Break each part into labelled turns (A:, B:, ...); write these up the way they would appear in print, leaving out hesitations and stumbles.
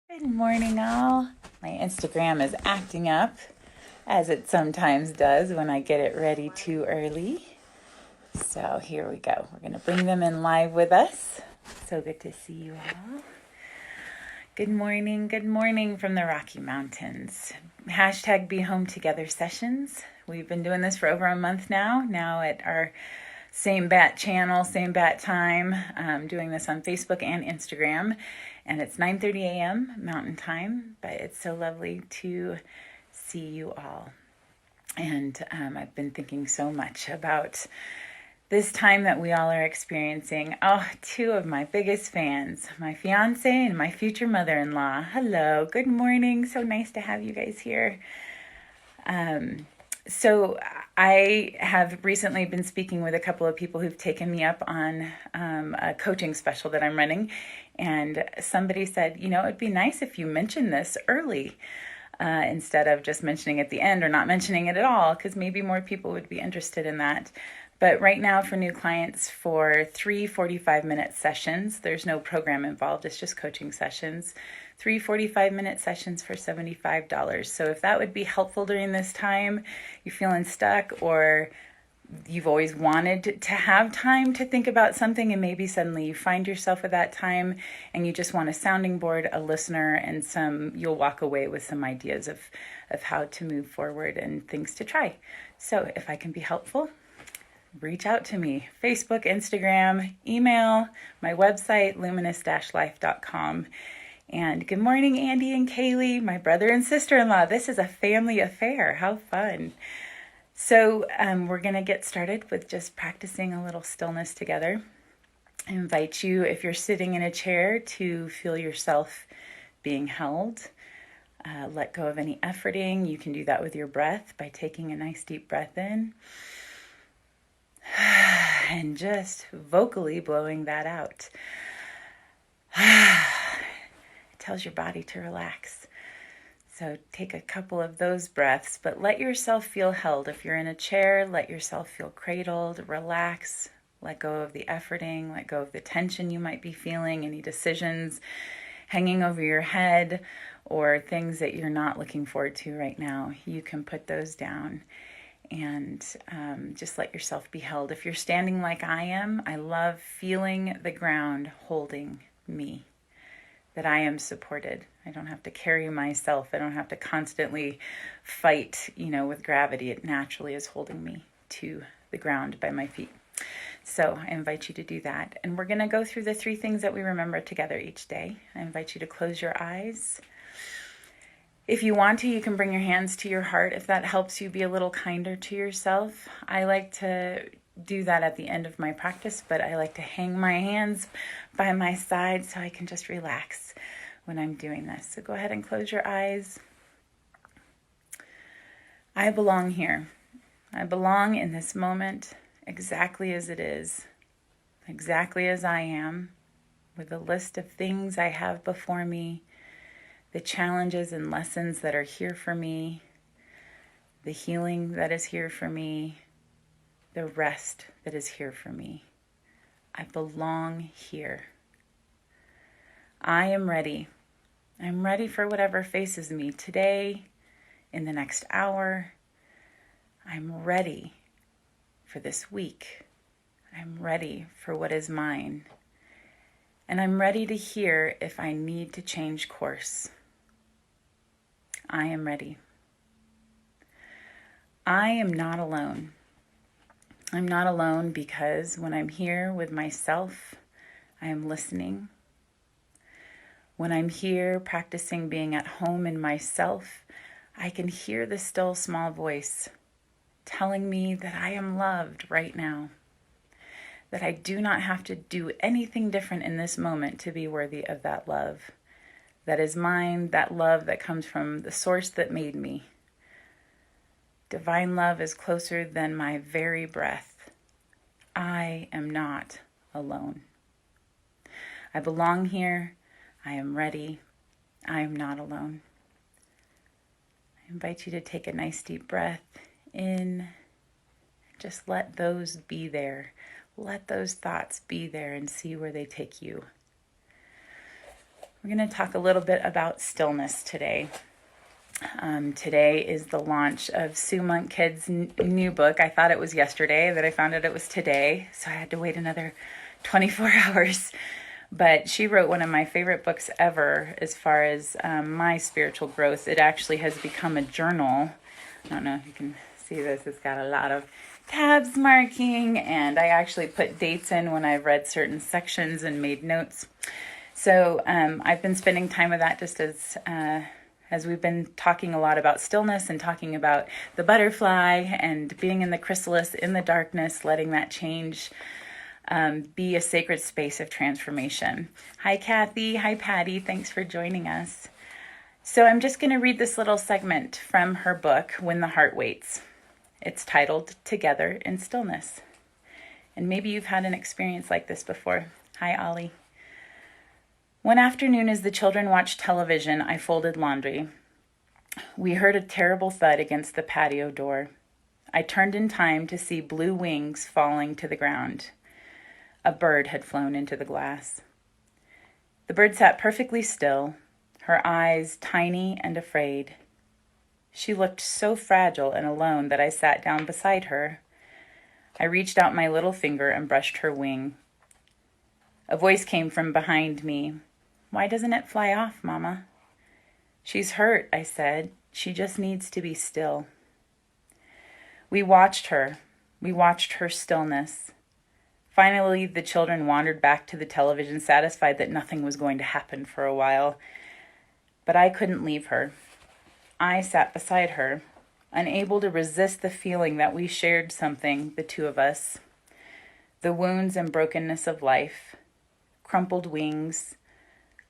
A: Good morning, all. My Instagram is acting up, as it sometimes does when I get it ready too early. So here we go. We're going to bring them in live with us. So good to see you all. Good morning from the Rocky Mountains. Hashtag Be Home Together sessions. We've been doing this for over a month now at our same bat channel, same bat time. Doing this on Facebook and Instagram. And it's 9:30 a.m. Mountain Time, but it's so lovely to see you all. And I've been thinking so much about this time that we all are experiencing. Oh, two of my biggest fans, my fiance and my future mother-in-law. Hello, good morning. So nice to have you guys here. So I have recently been speaking with a couple of people who've taken me up on a coaching special that I'm running. And somebody said, it'd be nice if you mentioned this early instead of just mentioning it at the end or not mentioning it at all, because maybe more people would be interested in that. But right now for new clients, for 3 45-minute sessions, there's no program involved, it's just coaching sessions. 3 45-minute sessions for $75. So if that would be helpful during this time, you're feeling stuck, or you've always wanted to have time to think about something and maybe suddenly you find yourself at that time and you just want a sounding board, a listener, and you'll walk away with some ideas of how to move forward and things to try. So if I can be helpful, reach out to me. Facebook, Instagram, email, my website, luminous-life.com. And good morning, Andy and Kaylee, my brother and sister-in-law. This is a family affair. How fun. So we're going to get started with just practicing a little stillness together. I invite you, if you're sitting in a chair, to feel yourself being held. Let go of any efforting. You can do that with your breath by taking a nice deep breath in and just vocally blowing that out. It tells your body to relax. So take a couple of those breaths, but let yourself feel held. If you're in a chair, let yourself feel cradled, relax, let go of the efforting, let go of the tension you might be feeling, any decisions hanging over your head or things that you're not looking forward to right now. You can put those down and just let yourself be held. If you're standing like I am, I love feeling the ground holding me, that I am supported. I don't have to carry myself. I don't have to constantly fight, with gravity. It naturally is holding me to the ground by my feet. So I invite you to do that. And we're going to go through the 3 things that we remember together each day. I invite you to close your eyes. If you want to, you can bring your hands to your heart if that helps you be a little kinder to yourself. I like to do that at the end of my practice, but I like to hang my hands by my side so I can just relax when I'm doing this. So go ahead and close your eyes. I belong here. I belong in this moment exactly as it is, exactly as I am, with a list of things I have before me, the challenges and lessons that are here for me, the healing that is here for me, the rest that is here for me. I belong here. I am ready. I'm ready for whatever faces me today, in the next hour. I'm ready for this week. I'm ready for what is mine. And I'm ready to hear if I need to change course. I am ready. I am not alone. I'm not alone because when I'm here with myself, I am listening. When I'm here practicing being at home in myself, I can hear the still small voice telling me that I am loved right now, that I do not have to do anything different in this moment to be worthy of that love. That is mine, that love that comes from the source that made me. Divine love is closer than my very breath. I am not alone. I belong here. I am ready. I am not alone. I invite you to take a nice deep breath in. Just let those be there. Let those thoughts be there and see where they take you. We're going to talk a little bit about stillness today. Today is the launch of Sue Monk Kidd's new book. I thought it was yesterday, but I found out it was today, so I had to wait another 24 hours. But she wrote one of my favorite books ever as far as my spiritual growth. It actually has become a journal. I don't know if you can see this. It's got a lot of tabs marking, and I actually put dates in when I've read certain sections and made notes. So I've been spending time with that just as we've been talking a lot about stillness and talking about the butterfly and being in the chrysalis, in the darkness, letting that change be a sacred space of transformation. Hi, Kathy. Hi, Patty. Thanks for joining us. So I'm just going to read this little segment from her book, When the Heart Waits. It's titled Together in Stillness. And maybe you've had an experience like this before. Hi, Ollie. One afternoon as the children watched television, I folded laundry. We heard a terrible thud against the patio door. I turned in time to see blue wings falling to the ground. A bird had flown into the glass. The bird sat perfectly still, her eyes tiny and afraid. She looked so fragile and alone that I sat down beside her. I reached out my little finger and brushed her wing. A voice came from behind me. Why doesn't it fly off, Mama? She's hurt, I said. She just needs to be still. We watched her. We watched her stillness. Finally, the children wandered back to the television, satisfied that nothing was going to happen for a while. But I couldn't leave her. I sat beside her, unable to resist the feeling that we shared something, the two of us. The wounds and brokenness of life, crumpled wings,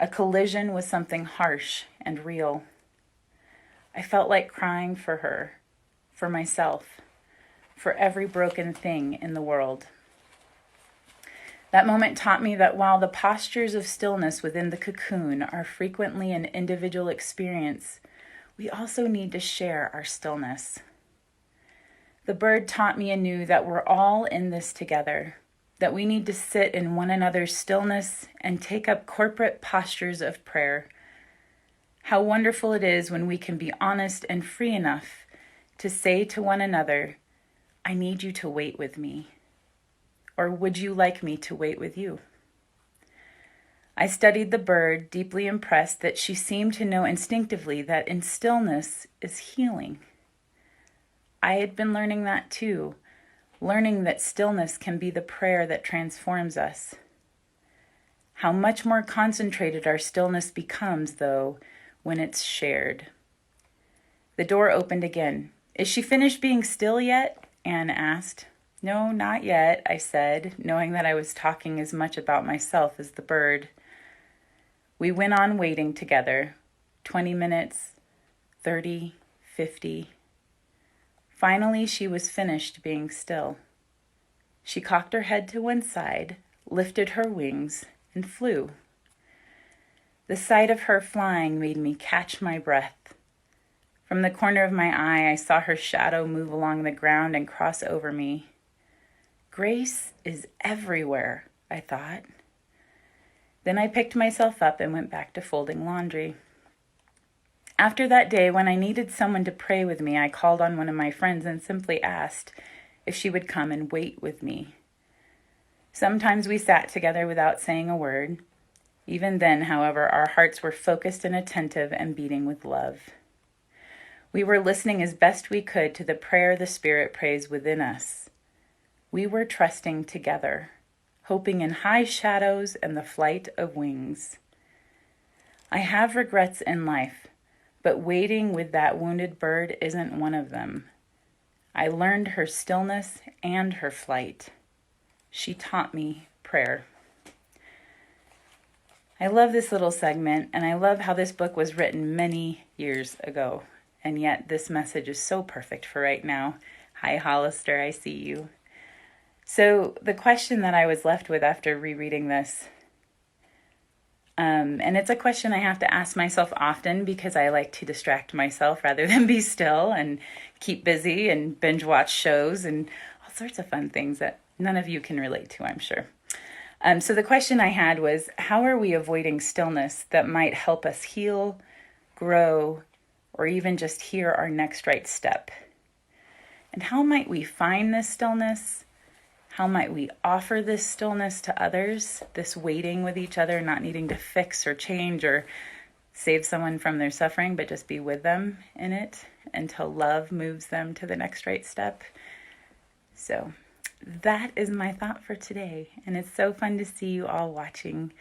A: a collision with something harsh and real. I felt like crying for her, for myself, for every broken thing in the world. That moment taught me that while the postures of stillness within the cocoon are frequently an individual experience, we also need to share our stillness. The bird taught me anew that we're all in this together, that we need to sit in one another's stillness and take up corporate postures of prayer. How wonderful it is when we can be honest and free enough to say to one another, I need you to wait with me. Or would you like me to wait with you? I studied the bird, deeply impressed that she seemed to know instinctively that in stillness is healing. I had been learning that too, learning that stillness can be the prayer that transforms us. How much more concentrated our stillness becomes, though, when it's shared. The door opened again. Is she finished being still yet? Anne asked. No, not yet, I said, knowing that I was talking as much about myself as the bird. We went on waiting together, 20 minutes, 30, 50. Finally, she was finished being still. She cocked her head to one side, lifted her wings, and flew. The sight of her flying made me catch my breath. From the corner of my eye, I saw her shadow move along the ground and cross over me. Grace is everywhere, I thought. Then I picked myself up and went back to folding laundry. After that day, when I needed someone to pray with me, I called on one of my friends and simply asked if she would come and wait with me. Sometimes we sat together without saying a word. Even then, however, our hearts were focused and attentive and beating with love. We were listening as best we could to the prayer the Spirit prays within us. We were trusting together, hoping in high shadows and the flight of wings. I have regrets in life, but waiting with that wounded bird isn't one of them. I learned her stillness and her flight. She taught me prayer. I love this little segment, and I love how this book was written many years ago, and yet this message is so perfect for right now. Hi, Hollister, I see you. So the question that I was left with after rereading this, and it's a question I have to ask myself often because I like to distract myself rather than be still and keep busy and binge watch shows and all sorts of fun things that none of you can relate to, I'm sure. So the question I had was, how are we avoiding stillness that might help us heal, grow, or even just hear our next right step? And how might we find this stillness? How might we offer this stillness to others, this waiting with each other, not needing to fix or change or save someone from their suffering, but just be with them in it until love moves them to the next right step? So that is my thought for today. And it's so fun to see you all watching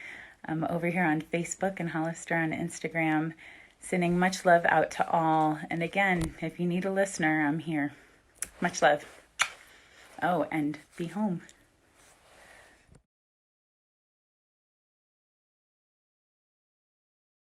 A: over here on Facebook and Hollister on Instagram. Sending much love out to all. And again, if you need a listener, I'm here. Much love. Oh, and be home.